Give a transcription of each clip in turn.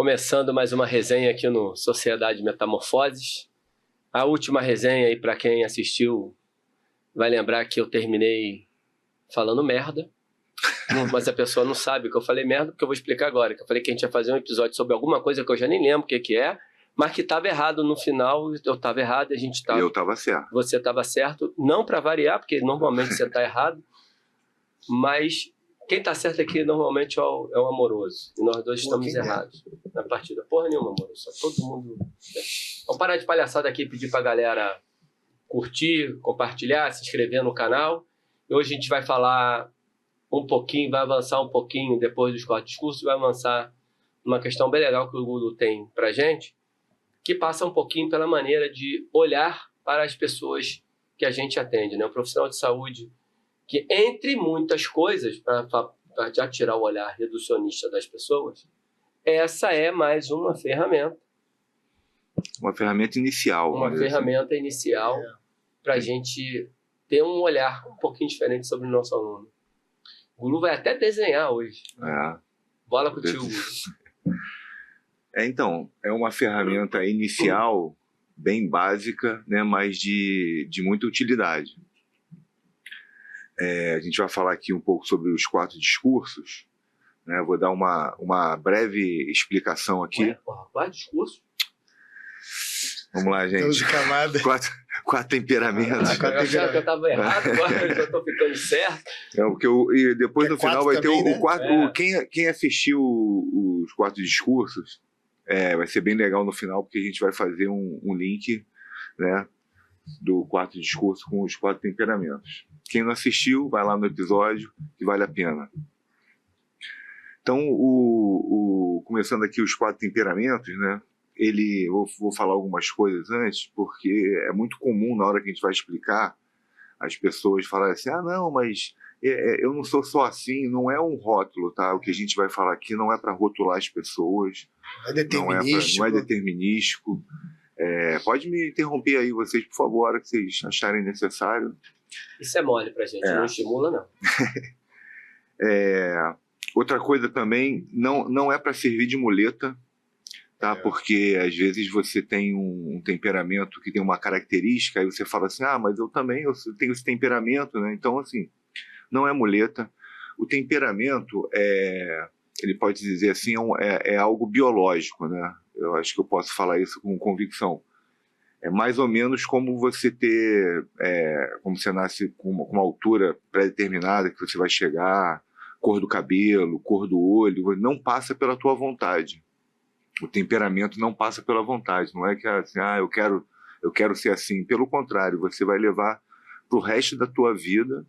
Começando mais uma resenha aqui no Sociedade Metamorfoses. A última resenha aí, para quem assistiu, vai lembrar que eu terminei falando merda. Mas a pessoa não sabe que eu falei merda, porque eu vou explicar agora. Que eu falei que a gente ia fazer um episódio sobre alguma coisa que eu já nem lembro o que é, mas que estava errado no final. Eu estava errado, a gente estava... Eu estava certo. Você estava certo, não para variar, porque normalmente você está errado, mas... Quem está certo aqui normalmente é o amoroso. E nós dois estamos errados na partida. Porra nenhuma, amoroso. Só todo mundo... Vamos parar de palhaçada aqui e pedir para a galera curtir, compartilhar, se inscrever no canal. E hoje a gente vai falar um pouquinho, vai avançar um pouquinho depois dos 4 discursos, vai avançar uma questão bem legal que o Gulo tem para gente, que passa um pouquinho pela maneira de olhar para as pessoas que a gente atende, né? O profissional de saúde, que entre muitas coisas, para já tirar o olhar reducionista das pessoas, essa é mais uma ferramenta. Uma ferramenta inicial. Uma ferramenta inicial para a gente ter um olhar um pouquinho diferente sobre o nosso aluno. O Gulu vai até desenhar hoje. Bola contigo, Gulu. Então, é uma ferramenta inicial, bem básica, né, mas de muita utilidade. A gente vai falar aqui um pouco sobre os 4 discursos, né? Vou dar uma breve explicação aqui. Porra, 4 discursos? Vamos lá, gente. 4 temperamentos. Eu achava que eu estava errado, agora eu já estou ficando certo. Porque e depois no final vai ter o 4. Quem assistiu os 4 discursos, vai ser bem legal no final, porque a gente vai fazer um link, né, do 4 discurso com os 4 temperamentos. Quem não assistiu, vai lá no episódio, que vale a pena. Então, começando aqui os 4 temperamentos, né? Vou falar algumas coisas antes, porque é muito comum na hora que a gente vai explicar, as pessoas falarem assim, não, mas eu não sou só assim, não é um rótulo, tá? O que a gente vai falar aqui não é para rotular as pessoas, não é determinístico. Não é determinístico. Pode me interromper aí, vocês, por favor, a hora que vocês acharem necessário. Isso é mole pra gente, não estimula, não. Outra coisa também, não é para servir de muleta, tá? Porque às vezes você tem um temperamento que tem uma característica, aí você fala assim, mas eu tenho esse temperamento, né? Então, assim, não é muleta. O temperamento, ele pode dizer assim, é algo biológico, né? Eu acho que eu posso falar isso com convicção. É mais ou menos como você como você nasce com uma altura pré-determinada que você vai chegar, cor do cabelo, cor do olho, não passa pela tua vontade. O temperamento não passa pela vontade, não é que assim, eu quero ser assim. Pelo contrário, você vai levar para o resto da tua vida.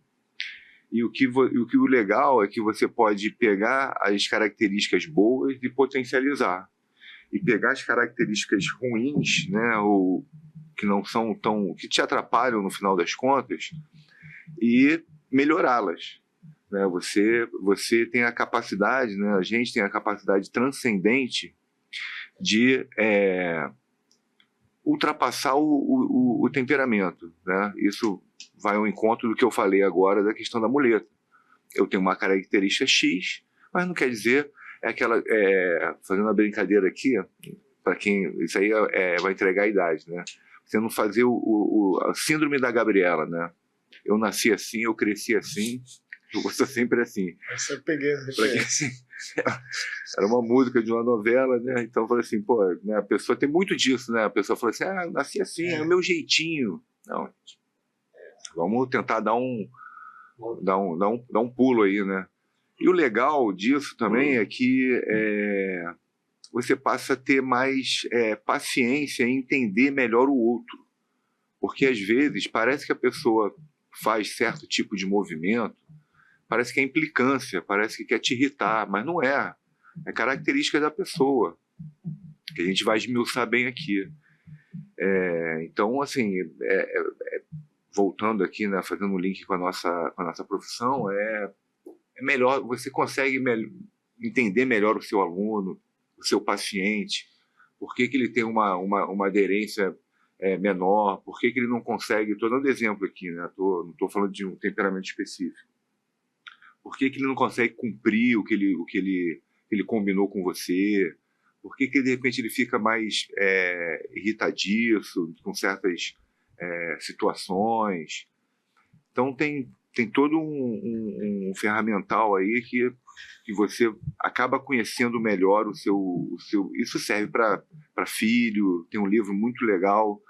E o legal é que você pode pegar as características boas e potencializar. E pegar as características ruins, né, ou que não são que te atrapalham no final das contas, e melhorá-las. Né? Você tem a capacidade, né, a gente tem a capacidade transcendente de ultrapassar o temperamento. Né? Isso vai ao encontro do que eu falei agora da questão da muleta. Eu tenho uma característica X, mas não quer dizer... fazendo uma brincadeira aqui, para quem... Isso aí vai entregar a idade, né? Você não fazer a síndrome da Gabriela, né? Eu nasci assim, eu cresci assim, eu sou sempre assim. Essa eu peguei. Era uma música de uma novela, né? Então eu falei assim, né, a pessoa tem muito disso, né? A pessoa fala assim, eu nasci assim, é o meu jeitinho. Não, vamos tentar dar um pulo aí, né? E o legal disso também é que você passa a ter mais paciência em entender melhor o outro. Porque, às vezes, parece que a pessoa faz certo tipo de movimento, parece que é implicância, parece que quer te irritar, mas não é. É característica da pessoa, que a gente vai esmiuçar bem aqui. Então, assim, voltando aqui, né, fazendo um link com a nossa profissão, melhor, você consegue entender melhor o seu aluno, o seu paciente, por que ele tem uma aderência menor, por que ele não consegue, estou dando exemplo aqui, né? Não estou falando de um temperamento específico, por que ele não consegue cumprir o que ele combinou com você, Por que de repente ele fica mais irritadiço com certas situações? Então tem todo um ferramental aí que você acaba conhecendo melhor o seu... Isso serve para filho. Tem um livro muito legal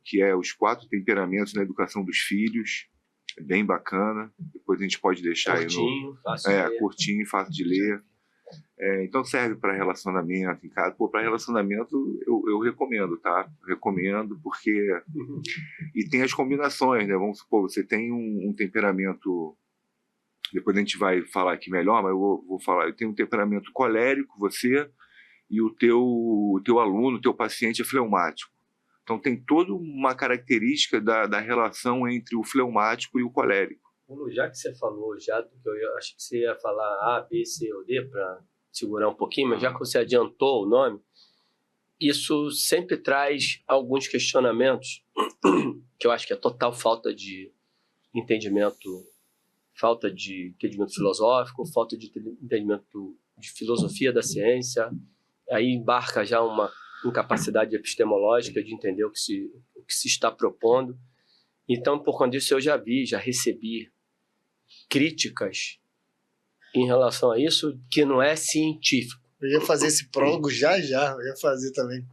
que é Os 4 Temperamentos na Educação dos Filhos. É bem bacana. Depois a gente pode deixar curtinho, fácil de ler. Curtinho e fácil de ler. Então serve para relacionamento em casa. Para relacionamento eu recomendo, tá? Recomendo porque... E tem as combinações, né? Vamos supor, você tem um temperamento... Depois a gente vai falar aqui melhor, mas eu vou falar. Eu tenho um temperamento colérico, você, e o teu aluno, o teu paciente é fleumático. Então tem toda uma característica da relação entre o fleumático e o colérico. Já que você falou, eu acho que você ia falar A, B, C ou D para segurar um pouquinho, mas já que você adiantou o nome, isso sempre traz alguns questionamentos que eu acho que é total falta de entendimento filosófico, falta de entendimento de filosofia da ciência. Aí embarca já uma incapacidade epistemológica de entender o que se está propondo. Então, por conta disso, eu já recebi críticas em relação a isso que não é científico. Eu ia fazer esse prólogo já, eu ia fazer também.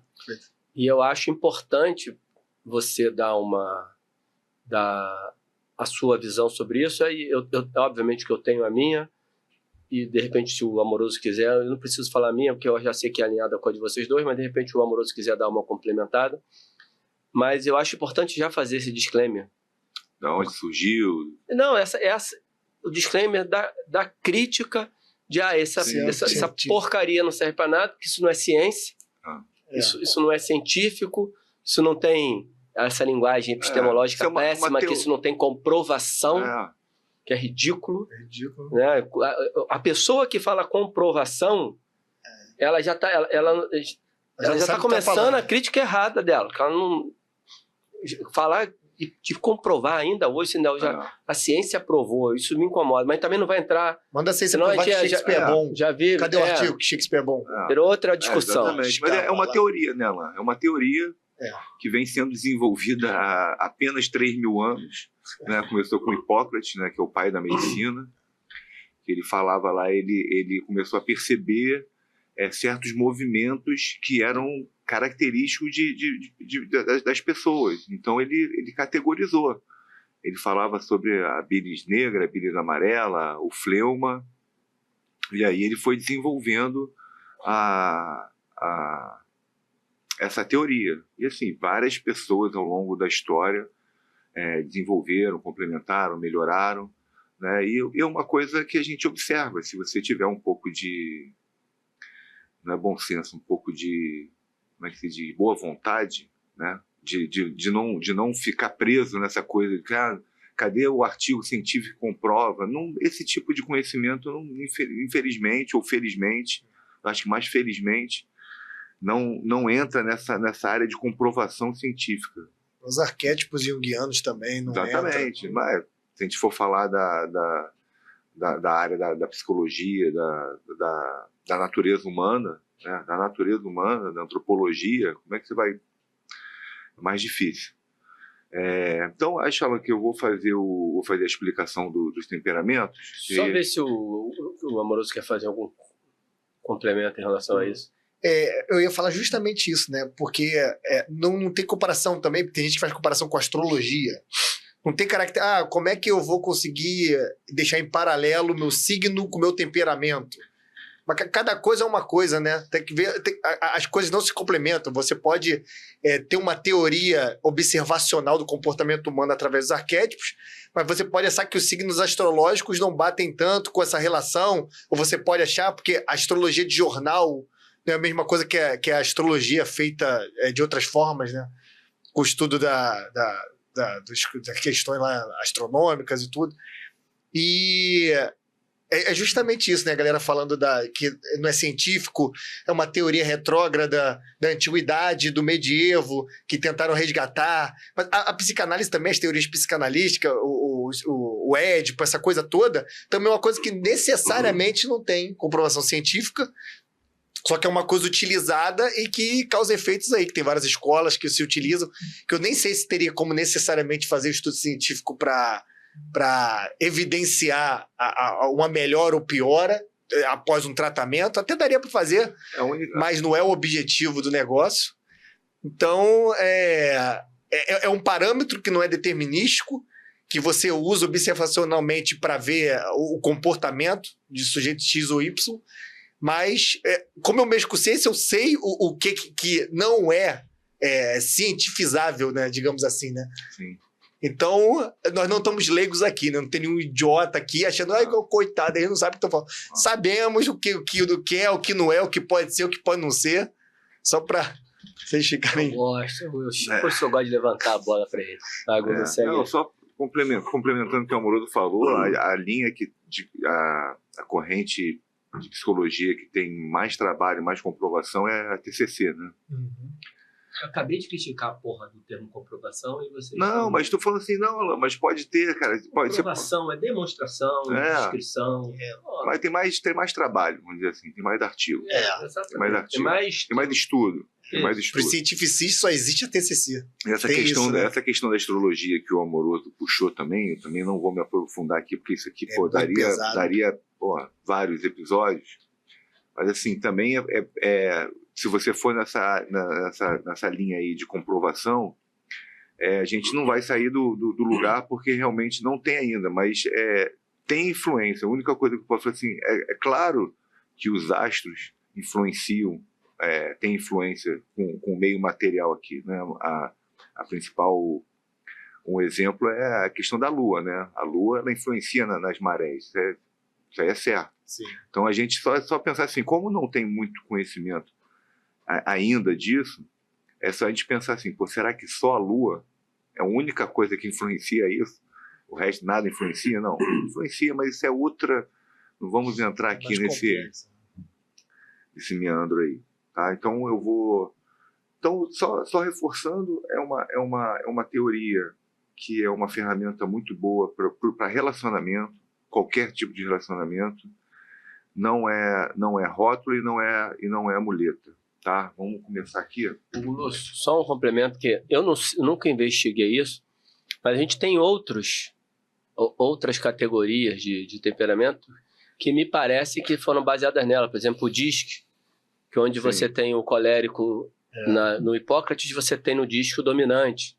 E eu acho importante você dar a sua visão sobre isso. Aí obviamente que eu tenho a minha, e de repente se o Amoroso quiser, eu não preciso falar a minha, porque eu já sei que é alinhada com a de vocês dois, mas de repente o Amoroso quiser dar uma complementada. Mas eu acho importante já fazer esse disclaimer. Da onde surgiu? Não, o disclaimer da crítica de essa porcaria não serve para nada, que isso não é ciência, isso não é científico, isso não tem essa linguagem epistemológica péssima, que isso não tem comprovação, que é ridículo. É ridículo. Né? A pessoa que fala comprovação, ela já está começando a crítica errada dela, que ela não falar de comprovar ainda hoje, a ciência provou, isso me incomoda, mas também não vai entrar... Manda a ciência provar que Shakespeare é bom. Cadê o artigo que Shakespeare é bom? Virou outra discussão. Exatamente, mas é uma teoria, né, Alain? É uma teoria que vem sendo desenvolvida há apenas 3.000 anos. Né? Começou com Hipócrates, né, que é o pai da medicina, que ele falava lá, ele começou a perceber certos movimentos que eram característicos das pessoas. Então ele categorizou. Ele falava sobre a bilis negra, a bilis amarela, o fleuma, e aí ele foi desenvolvendo essa teoria. E assim, várias pessoas ao longo da história desenvolveram, complementaram, melhoraram, né? E é uma coisa que a gente observa. Se você tiver um pouco de... não é bom senso, um pouco de... como é que se diz? Boa vontade, né? De não ficar preso nessa coisa de cadê o artigo científico que comprova? Não, esse tipo de conhecimento, infelizmente ou felizmente, acho que mais felizmente, não entra nessa área de comprovação científica. Os arquétipos junguianos também não Exatamente. entram. Mas, se a gente for falar da área da psicologia, da natureza humana, né? Da natureza humana, da antropologia, como é que você vai... É mais difícil. Então, acho que eu vou fazer a explicação dos temperamentos. Só ver se o Amoroso quer fazer algum complemento em relação a isso. Eu ia falar justamente isso, né? Porque não tem comparação também, porque tem gente que faz comparação com astrologia. Não tem caráter... como é que eu vou conseguir deixar em paralelo meu signo com o meu temperamento? Mas cada coisa é uma coisa, né? Tem que ver, as coisas não se complementam. Você pode ter uma teoria observacional do comportamento humano através dos arquétipos, mas você pode achar que os signos astrológicos não batem tanto com essa relação, ou você pode achar, porque a astrologia de jornal não é a mesma coisa que a astrologia feita de outras formas, né? O estudo das questões lá astronômicas e tudo. E é justamente isso, né? A galera falando que não é científico, é uma teoria retrógrada da antiguidade, do medievo, que tentaram resgatar. Mas a psicanálise também, as teorias psicanalísticas, o Édipo, essa coisa toda, também é uma coisa que necessariamente não tem comprovação científica. Só que é uma coisa utilizada e que causa efeitos aí, que tem várias escolas que se utilizam, que eu nem sei se teria como necessariamente fazer estudo científico para evidenciar uma melhora ou piora após um tratamento. Até daria para fazer, mas não é o objetivo do negócio. Então, é um parâmetro que não é determinístico, que você usa observacionalmente para ver o comportamento de sujeito X ou Y, mas, como eu mexo com ciência, eu sei o que não é cientifizável, né? Digamos assim, né? Sim. Então, nós não estamos leigos aqui, né? Não tem nenhum idiota aqui achando, coitado, ele não sabe o que estão falando. Sabemos o que é, o que não é, o que pode ser, o que pode não ser, só para vocês ficarem... Eu gosto, eu gosto de levantar a bola para ele. Agora não, só complementando o que o Amoroso falou, a linha a corrente de psicologia que tem mais trabalho, mais comprovação é a TCC, né? Uhum. Eu acabei de criticar a porra do termo comprovação e vocês... Não, mas tu falando assim, não, mas pode ter, cara. Comprovação é demonstração, descrição. Mas tem mais trabalho, vamos dizer assim, tem mais artigo. Tem mais artigo. Tem mais estudo. Para cientificista só existe a TCC. Essa questão da astrologia que o Amoroso puxou também, eu também não vou me aprofundar aqui, porque isso aqui daria vários episódios. Mas assim, também se você for nessa linha aí de comprovação, a gente não vai sair do lugar porque realmente não tem ainda, mas tem influência. A única coisa que eu posso falar assim, é claro que os astros influenciam, tem influência com o meio material aqui, né? A principal, um exemplo é a questão da Lua, né? A Lua, ela influencia nas marés, isso aí é certo. Sim. Então a gente só pensar assim, como não tem muito conhecimento ainda disso, é só a gente pensar assim, será que só a Lua é a única coisa que influencia isso? O resto nada influencia? Não, influencia, mas isso é outra... Não vamos entrar aqui nesse meandro aí. Tá? Então eu vou... Então, só reforçando, é uma teoria que é uma ferramenta muito boa para relacionamento, qualquer tipo de relacionamento. Não é rótulo e não é muleta. Tá? Vamos começar aqui. Lúcio, só um complemento, que eu nunca investiguei isso, mas a gente tem outras categorias de temperamento que me parece que foram baseadas nela. Por exemplo, o DISC, que onde você tem o colérico no Hipócrates, você tem no DISC o dominante.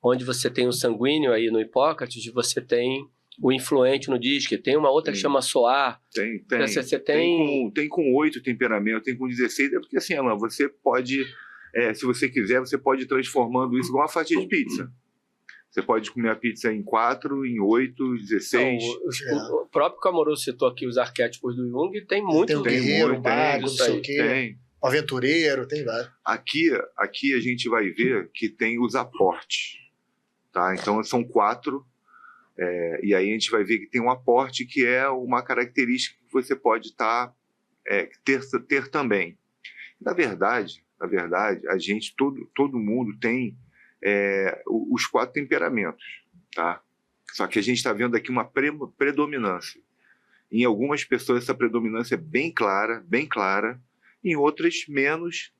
Onde você tem o sanguíneo aí no Hipócrates, você tem o influente no DISC. Tem uma outra que chama SOAR. Tem com 8 temperamentos, tem com 16. É porque assim, Alan, você pode, se você quiser, você pode ir transformando isso igual uma fatia de pizza. Você pode comer a pizza em 4, em 8, 16. Não, o próprio que o Amoroso citou aqui, os arquétipos do Jung, tem muito. Tem o guerreiro, o mago, não sei o quê. Tem. O aventureiro, tem vários. Aqui a gente vai ver que tem os aportes. Tá? Então são 4. E aí a gente vai ver que tem um aporte que é uma característica que você pode ter também. Na verdade, a gente, todo mundo tem os 4 temperamentos, tá? Só que a gente está vendo aqui uma predominância. Em algumas pessoas essa predominância é bem clara, em outras menos.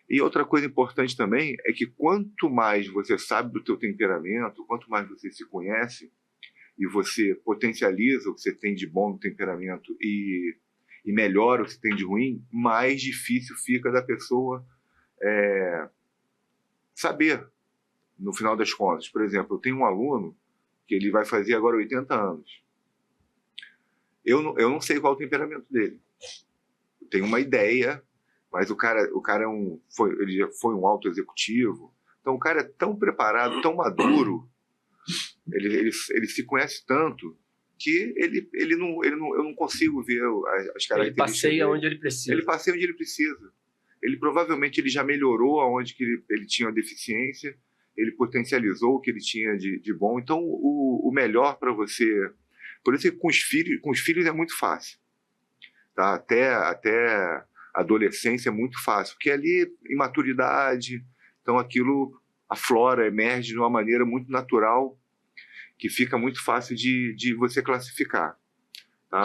E outra coisa importante também é que quanto mais você sabe do teu temperamento, quanto mais você se conhece, e você potencializa o que você tem de bom no temperamento e melhora o que você tem de ruim, mais difícil fica da pessoa saber, no final das contas. Por exemplo, eu tenho um aluno que ele vai fazer agora 80 anos. Eu não sei qual é o temperamento dele. Eu tenho uma ideia, mas o cara ele já foi um alto executivo. Então o cara é tão preparado, tão maduro, ele se conhece tanto que eu não consigo ver as características. Ele passeia onde ele precisa. Ele passeia onde ele precisa. Ele provavelmente já melhorou aonde que ele tinha deficiência, ele potencializou o que ele tinha de bom. Então o melhor para você... Por isso que com os filhos é muito fácil. Tá? Até adolescência é muito fácil, porque ali imaturidade, então aquilo aflora, emerge de uma maneira muito natural, que fica muito fácil de você classificar. Tá?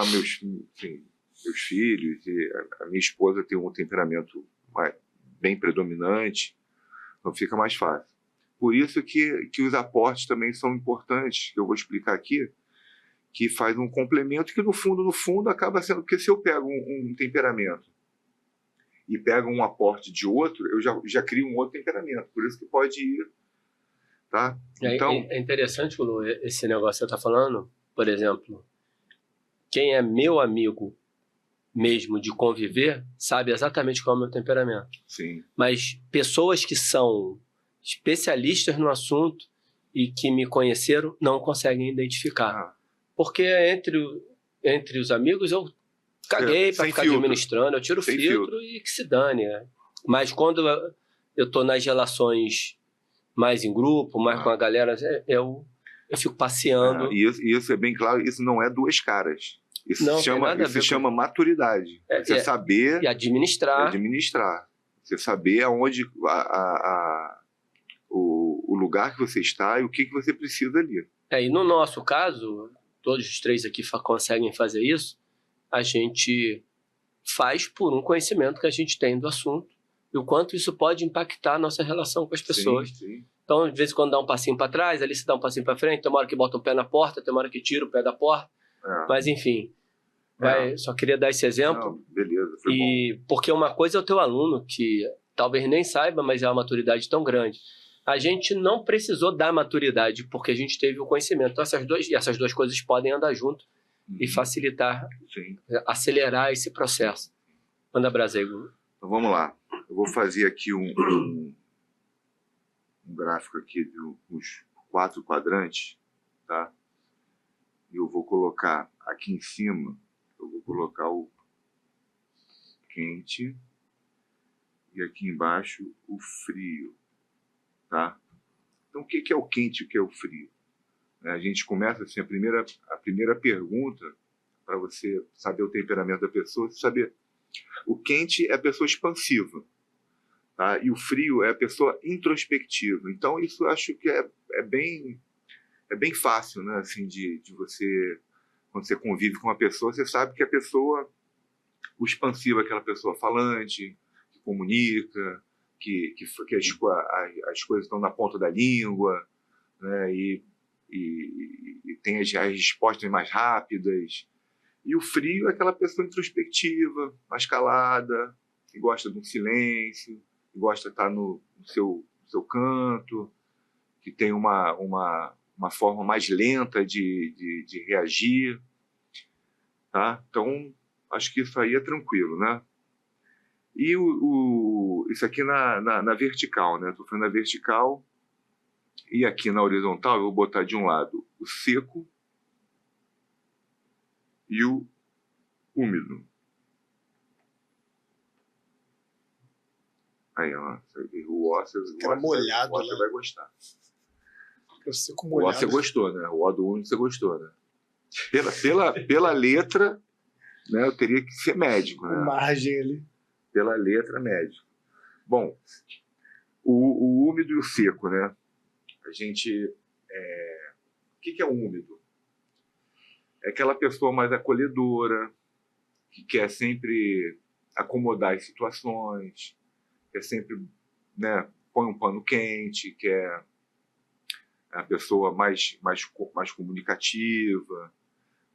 meus filhos, e a minha esposa tem um temperamento bem predominante, então fica mais fácil. Por isso que os aportes também são importantes, que eu vou explicar aqui, que faz um complemento que no fundo acaba sendo, porque se eu pego um temperamento e pego um aporte de outro, eu já crio um outro temperamento, por isso que pode ir, tá? Então, é interessante, Lu, esse negócio que você está falando, por exemplo, quem é meu amigo mesmo de conviver, sabe exatamente qual é o meu temperamento. sim. Mas pessoas que são especialistas no assunto e que me conheceram não conseguem identificar. Porque entre os amigos eu caguei para ficar administrando, eu tiro o filtro e que se dane. Né? Mas quando eu tô nas relações mais em grupo, mais com a galera, eu fico passeando. E isso é bem claro, isso não é duas caras. Isso se chama maturidade. Você saber... E administrar. Você saber aonde... o lugar que você está e o que você precisa ali. E no nosso caso, todos os três aqui conseguem fazer isso, a gente faz por um conhecimento que a gente tem do assunto e o quanto isso pode impactar a nossa relação com as pessoas. Sim. Então, às vezes, quando dá um passinho para trás, ali se dá um passinho para frente, tem uma hora que bota o pé na porta, tem uma hora que tira o pé da porta. Mas, enfim, só queria dar esse exemplo. Não, beleza, foi bom. Porque uma coisa é o teu aluno, que talvez nem saiba, mas é uma maturidade tão grande. A gente não precisou dar maturidade, porque a gente teve o conhecimento. Então, essas duas coisas podem andar junto e facilitar, acelerar esse processo. Manda brasa aí, Gu. Então, vamos lá. Eu vou fazer aqui um gráfico aqui de uns 4 quadrantes, tá? E eu vou colocar aqui em cima, eu vou colocar o quente e aqui embaixo o frio, tá? Então, o que é o quente e o que é o frio? A gente começa assim, a primeira pergunta para você saber o temperamento da pessoa, você saber o quente é a pessoa expansiva, tá? E o frio é a pessoa introspectiva. Então, isso eu acho que é bem fácil, né? Assim, de você, quando você convive com uma pessoa, você sabe que a pessoa, o expansivo é aquela pessoa falante, que comunica, que as coisas estão na ponta da língua, né? E tem as respostas mais rápidas. E o frio é aquela pessoa introspectiva, mais calada, que gosta de um silêncio, que gosta de estar no seu canto, que tem uma forma mais lenta de reagir. Tá? Então, acho que isso aí é tranquilo, né? E isso aqui na vertical, né? Estou fazendo na vertical e aqui na horizontal eu vou botar de um lado o seco e o úmido. Aí, ó, o Oscar vai gostar. Eu seco O molhado. Oscar gostou, né? O ó do úmido você gostou, né? Pela letra, né, eu teria que ser médico, né? Margem ali. Pela letra, médico. Bom, o úmido e o seco, né? A gente... O que é o úmido? É aquela pessoa mais acolhedora, que quer sempre acomodar as situações, quer sempre, né, põe um pano quente, quer a pessoa mais comunicativa.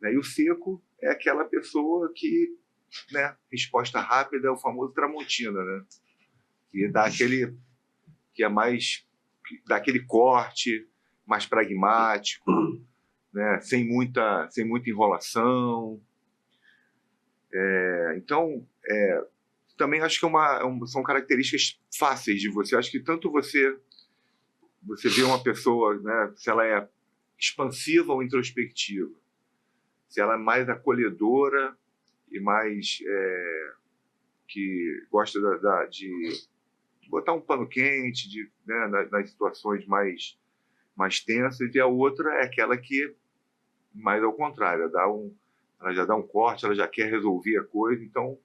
Né? E o seco é aquela pessoa que, né, resposta rápida é o famoso Tramontina, né? Que dá aquele corte mais pragmático, né? sem muita enrolação. Então, também acho que são características fáceis de você. Acho que tanto você vê uma pessoa, né, se ela é expansiva ou introspectiva, se ela é mais acolhedora e mais que gosta de botar um pano quente, né, nas situações mais tensas, e a outra é aquela que, mais ao contrário, ela já dá um corte, ela já quer resolver a coisa. Então,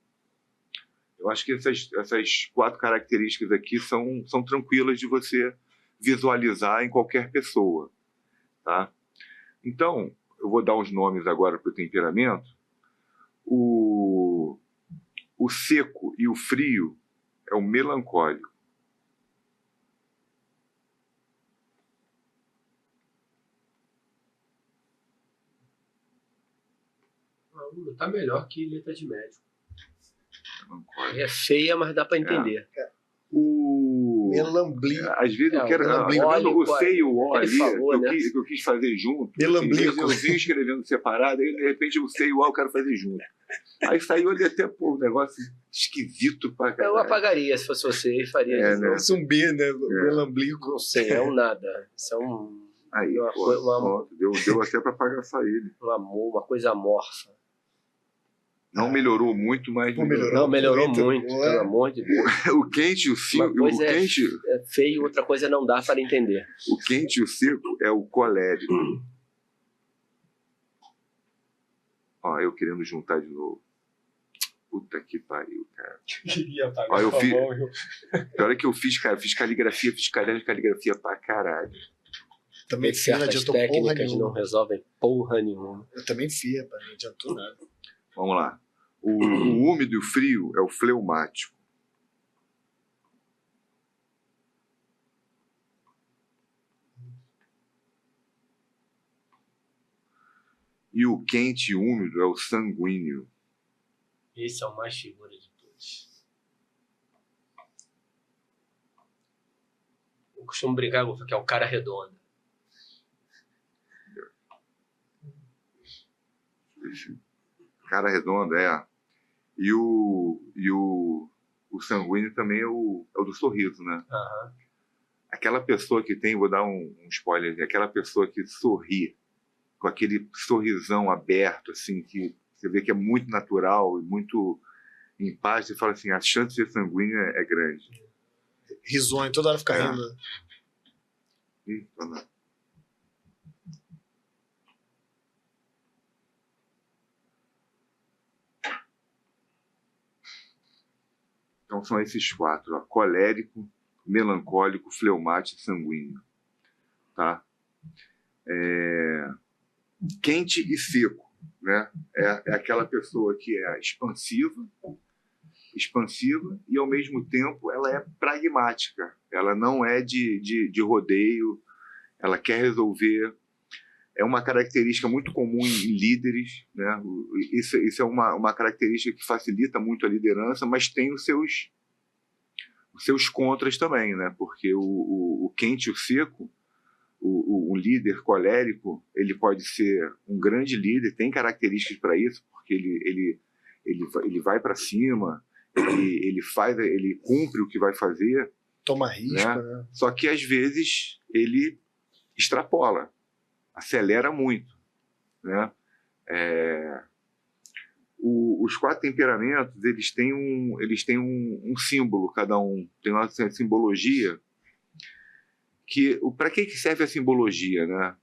eu acho que essas 4 características aqui são tranquilas de você visualizar em qualquer pessoa, tá? Então, eu vou dar os nomes agora para o temperamento. O O seco e o frio é o melancólico. Não tá melhor que letra de médico. Melancólico. É feia, mas dá para entender. Melamblico. Às vezes eu quero. Tá vendo o C e o O ali, falou, que eu quis fazer junto. Melamblico. Eu vinha escrevendo separado, aí de repente o C e o O eu quero fazer junto. Aí saiu ali até, pô, um negócio esquisito pra caralho. Eu apagaria se fosse você e faria isso. né? Isso é um B, né? Melamblico. Não sei, é um nada. Isso é um. Aí, deu até pra pagar só ele. Um amor, uma coisa amorfa. Não melhorou muito, mas Não, melhorou muito, pelo amor de Deus. O quente e o seco. Uma coisa é feio, outra coisa não dá para entender. O quente e o seco é o colérico. Ó, eu querendo juntar de novo. Puta que pariu, cara. Ó, eu fiz. A hora que eu fiz, cara, fiz caderno de caligrafia pra caralho. Também Tem fiz, não certas adiantou porra técnicas não nenhuma. resolvem porra nenhuma. Eu também fiz, rapaz, não adiantou nada. Vamos lá. O úmido e o frio é o fleumático. E o quente e úmido é o sanguíneo. Esse é o mais figura de todos. Eu costumo brincar que é o cara redondo. Cara redondo, é. E o sanguíneo também é o do sorriso, né? Aham. Aquela pessoa que tem, vou dar um spoiler, aquela pessoa que sorri, com aquele sorrisão aberto, assim, que você vê que é muito natural e muito em paz, você fala assim, a chance de ser sanguíneo é grande. Risonho, toda hora fica rindo. Ih, tá não. Então são esses quatro, ó, colérico, melancólico, fleumático e sanguíneo. Tá? Quente e seco, né? É aquela pessoa que é expansiva e ao mesmo tempo ela é pragmática. Ela não é de rodeio, ela quer resolver. É uma característica muito comum em líderes, né? Isso é uma característica que facilita muito a liderança, mas tem os seus contras também, né? Porque o quente e o seco, o líder colérico, ele pode ser um grande líder, tem características para isso, porque ele vai para cima, ele cumpre o que vai fazer. Toma risco, né? Só que às vezes ele extrapola, acelera muito, né? Os quatro temperamentos, eles têm um símbolo, cada um tem uma simbologia. Para que serve a simbologia, né?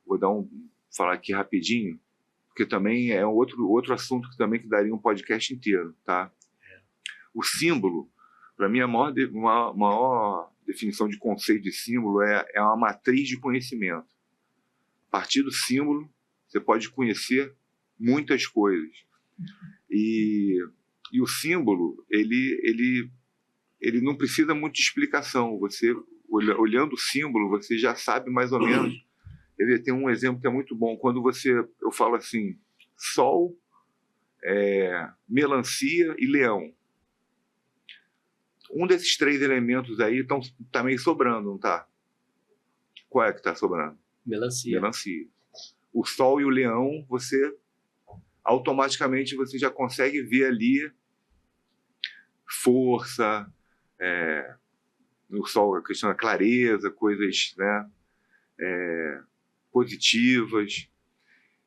Falar aqui rapidinho, porque também é outro assunto que também daria um podcast inteiro, tá? O símbolo, para mim, a maior definição de conceito de símbolo é uma matriz de conhecimento. A partir do símbolo, você pode conhecer muitas coisas. E o símbolo, ele não precisa muito de explicação. Você, olhando o símbolo, você já sabe mais ou menos. Tem um exemplo que é muito bom. Quando eu falo assim, sol, melancia e leão. Um desses três elementos aí tá meio sobrando, não tá? Qual é que tá sobrando? Melancia. O sol e o leão, automaticamente você já consegue ver ali força, no sol a questão da clareza, coisas, né, positivas.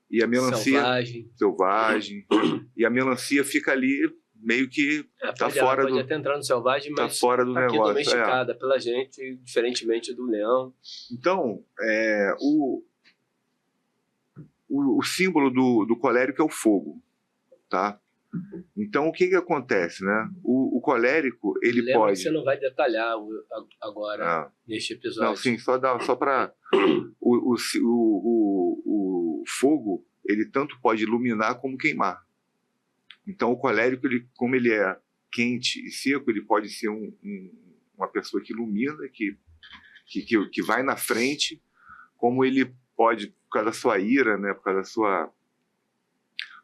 E a melancia... Selvagem. E a melancia fica ali meio que tá fora pode até entrar no selvagem, mas tá fora do negócio. Aqui domesticada pela gente, diferentemente do leão. Então, o símbolo do colérico é o fogo, tá? Então, o que acontece, né? O colérico, ele pode... Você não vai detalhar agora neste episódio. Não, sim, só para... O fogo, ele tanto pode iluminar como queimar. Então, o colérico, como ele é quente e seco, ele pode ser uma pessoa que ilumina, que vai na frente, como ele pode, por causa da sua ira, né, por causa da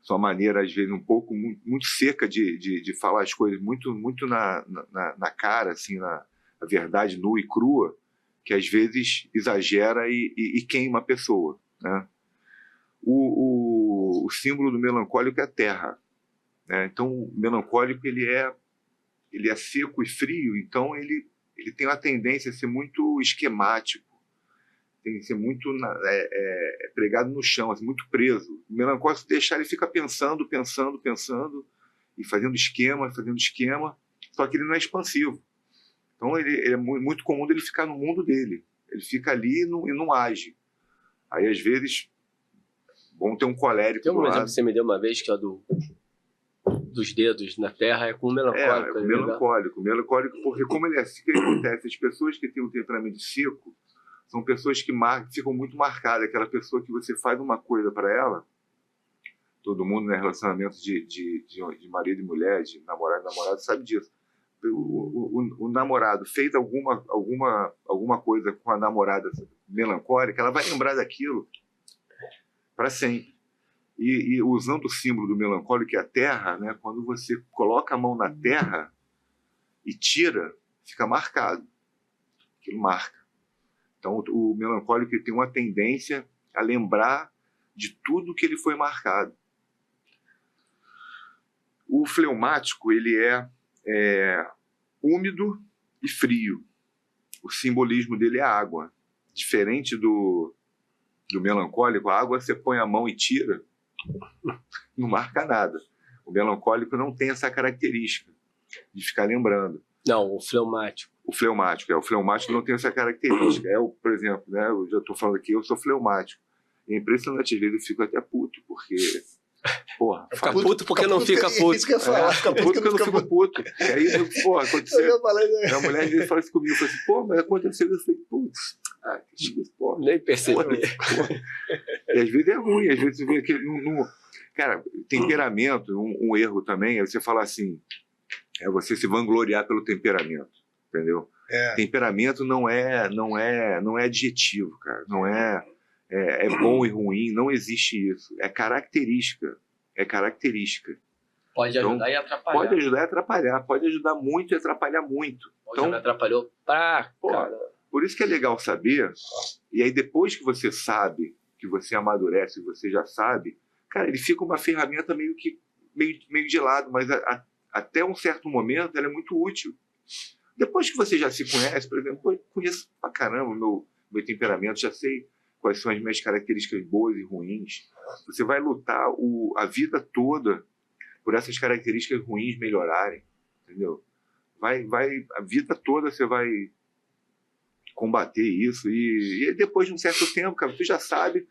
sua maneira, às vezes, um pouco muito seca de falar as coisas, muito na cara, assim, na verdade nua e crua, que às vezes exagera e queima a pessoa, né? O símbolo do melancólico é a terra, né? Então, o melancólico ele é seco e frio, então ele tem uma tendência a ser muito esquemático, tem que ser muito pregado no chão, assim, muito preso. O melancólico, se deixar, ele fica pensando e fazendo esquema, só que ele não é expansivo. Então, é muito comum dele ficar no mundo dele. Ele fica ali e não age. Aí, às vezes, vão ter um colérico Tem do um exemplo lado. que você me deu uma vez, que é dos dedos na terra, é com o melancólico. É melancólico. Melancólico, porque como ele é assim, o que acontece? As pessoas que têm um temperamento seco são pessoas que ficam muito marcadas. Aquela pessoa que você faz uma coisa para ela, todo mundo, né, relacionamento de marido e mulher, de namorado e namorada, sabe disso. O namorado fez alguma coisa com a namorada melancólica, ela vai lembrar daquilo para sempre. E usando o símbolo do melancólico, que é a terra, né, quando você coloca a mão na terra e tira, fica marcado. Aquilo marca. Então, o melancólico ele tem uma tendência a lembrar de tudo que ele foi marcado. O fleumático ele é úmido e frio. O simbolismo dele é a água. Diferente do melancólico, a água você põe a mão e tira, não marca nada. O melancólico não tem essa característica de ficar lembrando. Não, o fleumático. O fleumático não tem essa característica. Por exemplo, né, eu já estou falando aqui, eu sou fleumático. É impressionante, às vezes eu fico até puto, porque... Porra, fica puto porque não fica puto. Isso que eu ia falar. Fica puto porque eu não fico puto. E aí, porra, aconteceu. A mulher às vezes fala isso comigo, fala assim, pô, mas aconteceu isso. Eu falei, putz, que chique, porra. Nem percebi. Porra. E às vezes é ruim, às vezes você vê aquele. Cara, temperamento, um erro também, é você falar assim, é você se vangloriar pelo temperamento, entendeu? Temperamento não é adjetivo, cara. Não é bom e ruim, não existe isso. É característica. Pode ajudar e atrapalhar. Pode ajudar e atrapalhar. Pode ajudar muito e atrapalhar muito. Então, já me atrapalhou pra cara. Por isso que é legal saber, e aí depois que você sabe, que você amadurece, você já sabe, cara, ele fica uma ferramenta meio de lado, mas até um certo momento ela é muito útil. Depois que você já se conhece, por exemplo, eu conheço pra caramba o meu temperamento, já sei quais são as minhas características boas e ruins. Você vai lutar a vida toda por essas características ruins melhorarem, entendeu? A vida toda você vai combater isso e depois de um certo tempo, cara, tu já sabe.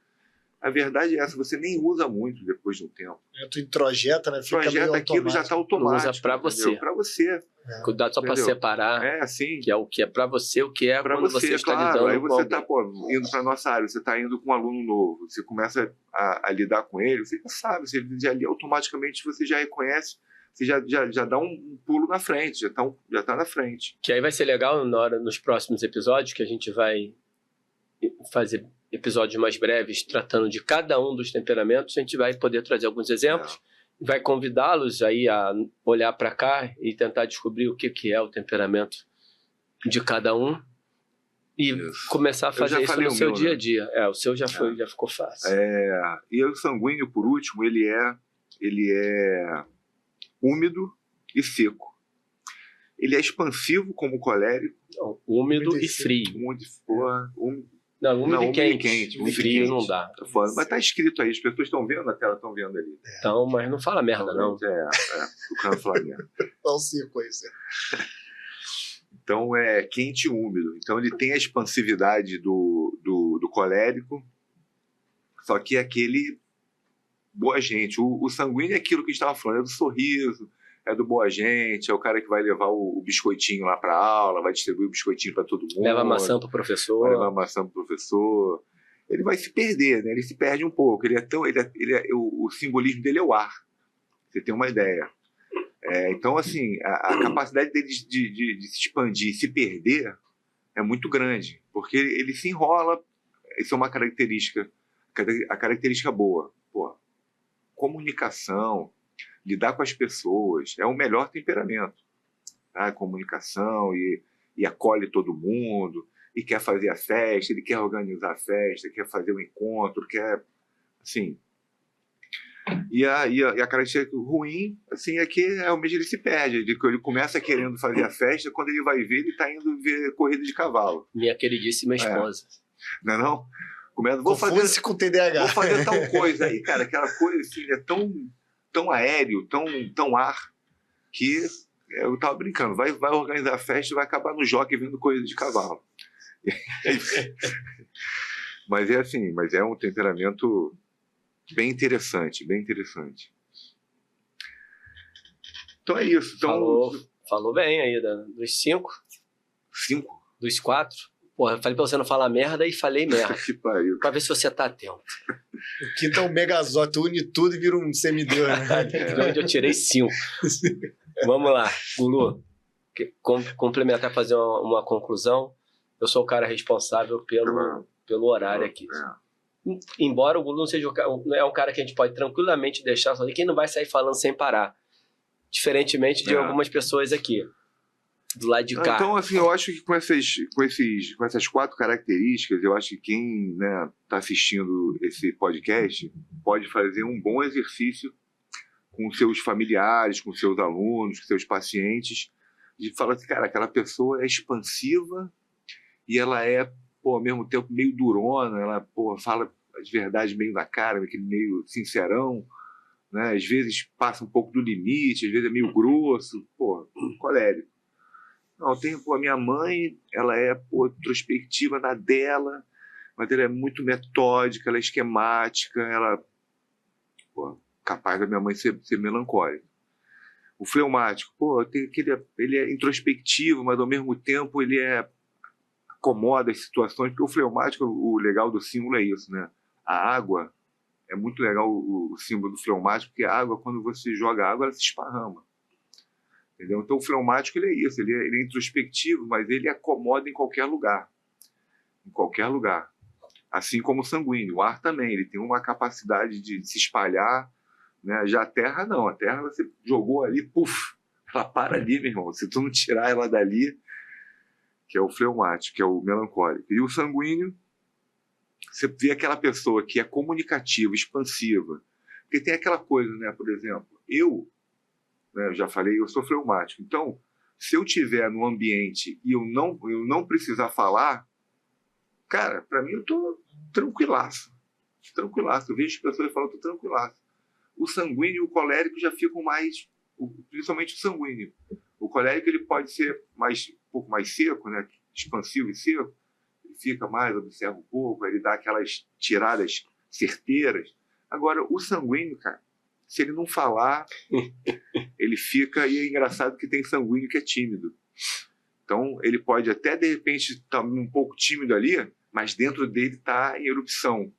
A verdade é essa, você nem usa muito depois de um tempo. Tu introjeta, né? Fica meio aquilo já está automático. Não usa pra você. Para você. Cuidado só para separar. Assim. Que é o que é para você, o que é pra quando você está lidando aí com você alguém. está indo para nossa área, você está indo com um aluno novo, você começa a lidar com ele, você já sabe, você já ali automaticamente você já reconhece, você já dá um pulo na frente, já tá na frente. Que aí vai ser legal nos próximos episódios, que a gente vai fazer episódios mais breves tratando de cada um dos temperamentos. A gente vai poder trazer alguns exemplos, vai convidá-los aí a olhar para cá e tentar descobrir o que é o temperamento de cada um e começar a fazer isso no seu dia a dia. O seu já ficou fácil. E o sanguíneo, por último, ele é úmido e seco. Ele é expansivo como o colérico. Não, úmido e frio. Não, úmido e quente. Frio não dá. Mas tá escrito aí, as pessoas estão vendo na tela, estão vendo ali. Então, mas não fala merda, não. O cara fala merda. Dá um circo aí, Zé. Então, é quente e úmido. Então, ele tem a expansividade do colérico, só que é aquele boa gente. O sanguíneo é aquilo que a gente estava falando, é do sorriso, é do boa gente, é o cara que vai levar o biscoitinho lá para aula, vai distribuir o biscoitinho para todo mundo. Leva maçã pro professor. Vai levar maçã pro professor. Ele vai se perder, né? Ele se perde um pouco. O simbolismo dele é o ar. Você tem uma ideia. Então, assim, a capacidade deles de se expandir e se perder é muito grande, porque ele se enrola. Isso é uma característica, a característica boa. Pô, comunicação, lidar com as pessoas, é o melhor temperamento. Tá? Comunicação e acolhe todo mundo, e quer fazer a festa, ele quer organizar a festa, quer fazer o encontro, quer, assim... E a característica ruim, assim, é que realmente ele se perde. Ele começa querendo fazer a festa, quando ele vai ver, ele está indo ver corrida de cavalo. Minha queridíssima esposa. Não é não? Começa, Confunde-se com TDAH. Vou fazer tal coisa aí, cara. Aquela coisa assim, é tão aéreo, tão ar, que eu tava brincando. Vai organizar a festa e vai acabar no jockey vendo corrida de cavalo. Mas é assim, mas é um temperamento... bem interessante, bem interessante. Então é isso. Então, falou bem aí, dos 5. 5? Dos 4. Porra, eu falei pra você não falar merda e falei merda. Que pariu. Pra ver se você tá atento. O quinto é um megazord, une tudo e vira um semideus, né? De onde eu tirei 5. Vamos lá, Gulu. Complementar, fazer uma conclusão. Eu sou o cara responsável pelo horário aqui. Embora o Gulu não seja um cara que a gente pode tranquilamente deixar sozinho, quem não vai sair falando sem parar. Diferentemente de algumas pessoas aqui, do lado de cá. Então, assim, eu acho que com essas 4 características, eu acho que quem tá assistindo esse podcast pode fazer um bom exercício com seus familiares, com seus alunos, com seus pacientes, de falar assim, cara, aquela pessoa é expansiva e ela é, ao mesmo tempo, meio durona, ela, fala as verdades meio na cara, aquele meio sincerão, né? Às vezes passa um pouco do limite, às vezes é meio grosso, colérico. Não, a minha mãe, ela é introspectiva na dela, mas ela é muito metódica, ela é esquemática, ela capaz da minha mãe ser melancólica. O fleumático, ele é introspectivo, mas ao mesmo tempo ele acomoda as situações, porque o fleumático, o legal do símbolo é isso, né? A água, é muito legal o símbolo do fleumático, porque a água, quando você joga água, ela se esparrama. Entendeu? Então o fleumático, ele é isso, ele é introspectivo, mas ele acomoda em qualquer lugar. Em qualquer lugar. Assim como o sanguíneo. O ar também, ele tem uma capacidade de se espalhar, né? Já a terra não, a terra você jogou ali, puf, ela para ali, meu irmão. Se tu não tirar ela dali, que é o fleumático, que é o melancólico. E o sanguíneo, você vê aquela pessoa que é comunicativa, expansiva. Porque tem aquela coisa, né? Por exemplo, eu já falei, eu sou fleumático. Então, se eu estiver no ambiente e eu não precisar falar, cara, para mim eu tô tranquilaço. Tranquilaço. Eu vejo as pessoas falando, eu tô tranquilaço. O sanguíneo e o colérico já ficam mais, principalmente o sanguíneo. O colérico, ele pode ser um pouco mais seco, né? Expansivo e seco. Ele fica mais, observa um pouco, ele dá aquelas tiradas certeiras. Agora, o sanguíneo, cara, se ele não falar, ele fica... E é engraçado que tem sanguíneo que é tímido. Então, ele pode até, de repente, estar um pouco tímido ali, mas dentro dele está em erupção.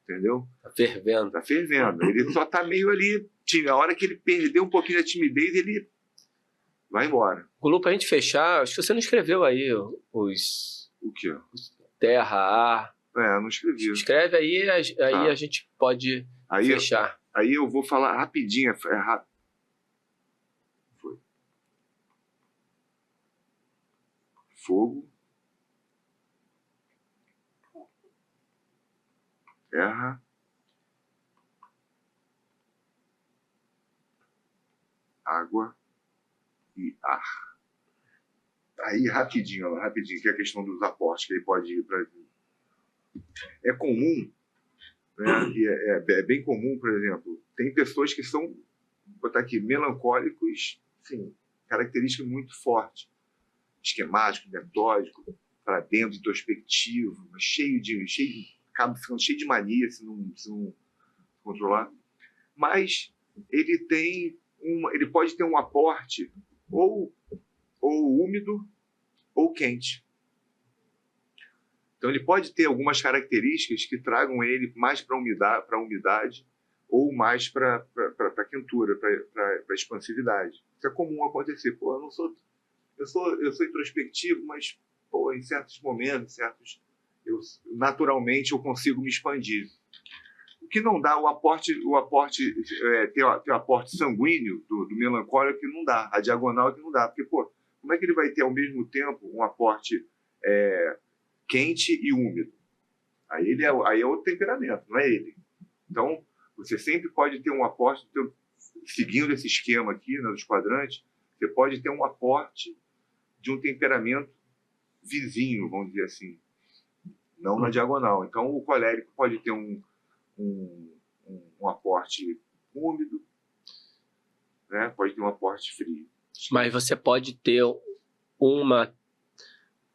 Entendeu? Tá fervendo. Tá fervendo. Ele só tá meio ali tímido. A hora que ele perder um pouquinho da timidez, ele vai embora. Gulu, pra gente fechar, acho que você não escreveu aí os... O quê? Terra, ar... Não escrevi. Escreve aí, a gente pode fechar. Aí eu vou falar rapidinho. Foi. Fogo. Terra. Água e ar. Aí, rapidinho, que é a questão dos aportes, que aí pode ir para... É comum, né? E é bem comum, por exemplo, tem pessoas que são, vou botar aqui, melancólicos, sim, característica muito forte. Esquemático, metódico, para dentro, introspectivo, acaba ficando cheio de mania se não controlar. Mas ele pode ter um aporte ou úmido ou quente. Então ele pode ter algumas características que tragam ele mais para a umidade, ou mais para quentura, para expansividade. Isso é comum acontecer. Pô, eu sou introspectivo, mas pô, em certos momentos, naturalmente eu consigo me expandir. O que não dá, tem o aporte sanguíneo do melancólico que não dá, a diagonal que não dá. Porque, pô, como é que ele vai ter ao mesmo tempo um aporte quente e úmido? Aí é outro temperamento, não é ele. Então, você sempre pode ter um aporte, seguindo esse esquema aqui, né, dos quadrantes, você pode ter um aporte de um temperamento vizinho, vamos dizer assim, não na diagonal. Então, o colérico pode ter um aporte úmido, né? Pode ter um aporte frio. Mas você pode ter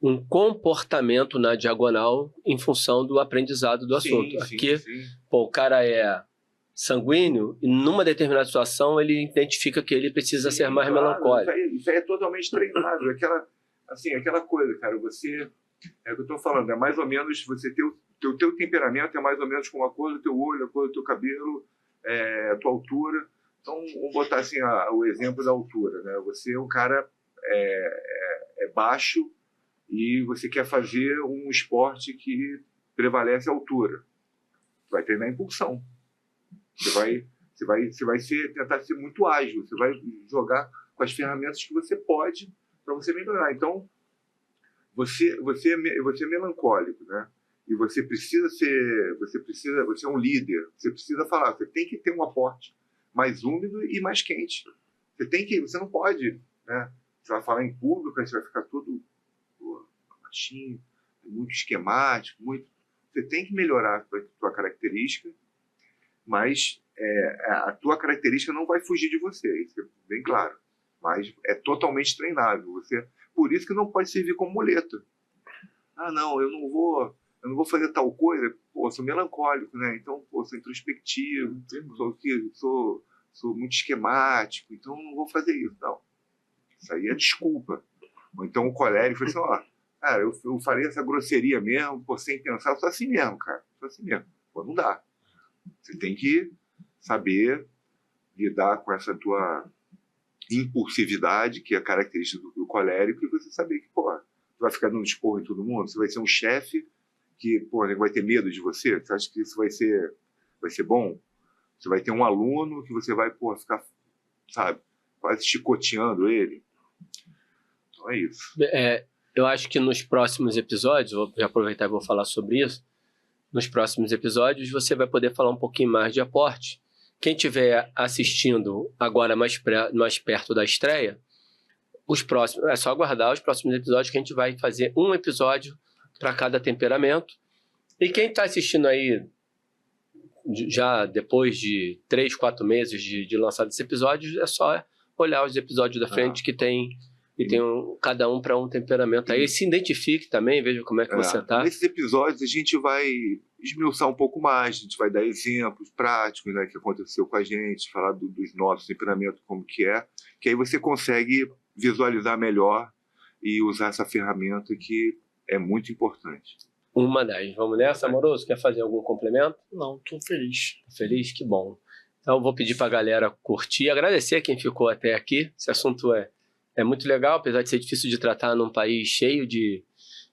um comportamento na diagonal em função do aprendizado do assunto. Aqui, pô, o cara é sanguíneo e numa determinada situação ele identifica que ele precisa ser mais melancólico. Isso aí é totalmente treinável. Aquela coisa, cara, é o que eu estou falando, é mais ou menos você ter o teu temperamento é mais ou menos como a cor do teu olho, a cor do teu cabelo, a tua altura. Então, vamos botar assim o exemplo da altura, né? Você é um cara baixo e você quer fazer um esporte que prevalece a altura. Você vai treinar impulsão. Você vai tentar ser muito ágil. Você vai jogar com as ferramentas que você pode para você melhorar. Então, você é melancólico, né? E você é um líder. Você precisa falar. Você tem que ter um aporte mais úmido e mais quente. Você não pode, né? Você vai falar em público, aí você vai ficar todo baixinho, muito esquemático, Você tem que melhorar a tua característica, mas a tua característica não vai fugir de você, isso é bem claro. Mas é totalmente treinável. Por isso que não pode servir como muleta. Ah, não, eu não vou fazer tal coisa. Pô, eu sou melancólico, né? Então, pô, sou introspectivo, sou muito esquemático, então não vou fazer isso. Não. Isso aí é desculpa. Ou então o colérico fala assim, ó, cara, eu farei essa grosseria mesmo, pô, sem pensar, eu sou assim mesmo, cara. Sou assim mesmo. Pô, não dá. Você tem que saber lidar com essa tua impulsividade, que é a característica do colérico, e você saber que, pô, tu vai ficar dando esporro em todo mundo, você vai ser um chefe que, pô, vai ter medo de você, você acha que isso vai ser bom? Você vai ter um aluno que você vai, pô, ficar, sabe, quase chicoteando ele. Então é isso. Eu acho que nos próximos episódios, vou aproveitar e vou falar sobre isso, nos próximos episódios você vai poder falar um pouquinho mais de aporte. Quem estiver assistindo agora mais perto da estreia, é só aguardar os próximos episódios que a gente vai fazer um episódio para cada temperamento. E quem está assistindo aí já depois de 3, 4 meses de lançado esse episódio, é só olhar os episódios da frente que tem cada um para um temperamento. Aí se identifique também, veja como é que você está. Nesses episódios a gente vai esmiuçar um pouco mais, a gente vai dar exemplos práticos, né, que aconteceu com a gente, falar dos nossos temperamentos, como que aí você consegue visualizar melhor e usar essa ferramenta que é muito importante. Uma das. Vamos nessa, Amoroso? Quer fazer algum complemento? Não, tô feliz. Feliz? Que bom. Então eu vou pedir para a galera curtir, agradecer a quem ficou até aqui. Esse assunto é muito legal, apesar de ser difícil de tratar num país cheio de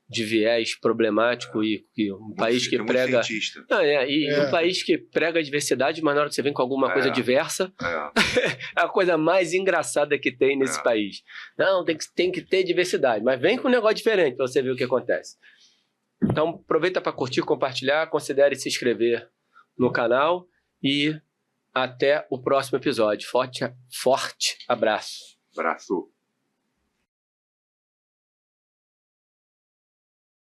viés problemático e um país que prega... um país que prega a diversidade, mas na hora que você vem com alguma coisa diversa, é a coisa mais engraçada que tem nesse país. Não, tem que ter diversidade, mas vem com um negócio diferente para você ver o que acontece. Então, aproveita para curtir, compartilhar, considere se inscrever no canal e até o próximo episódio. Forte abraço. Abraço.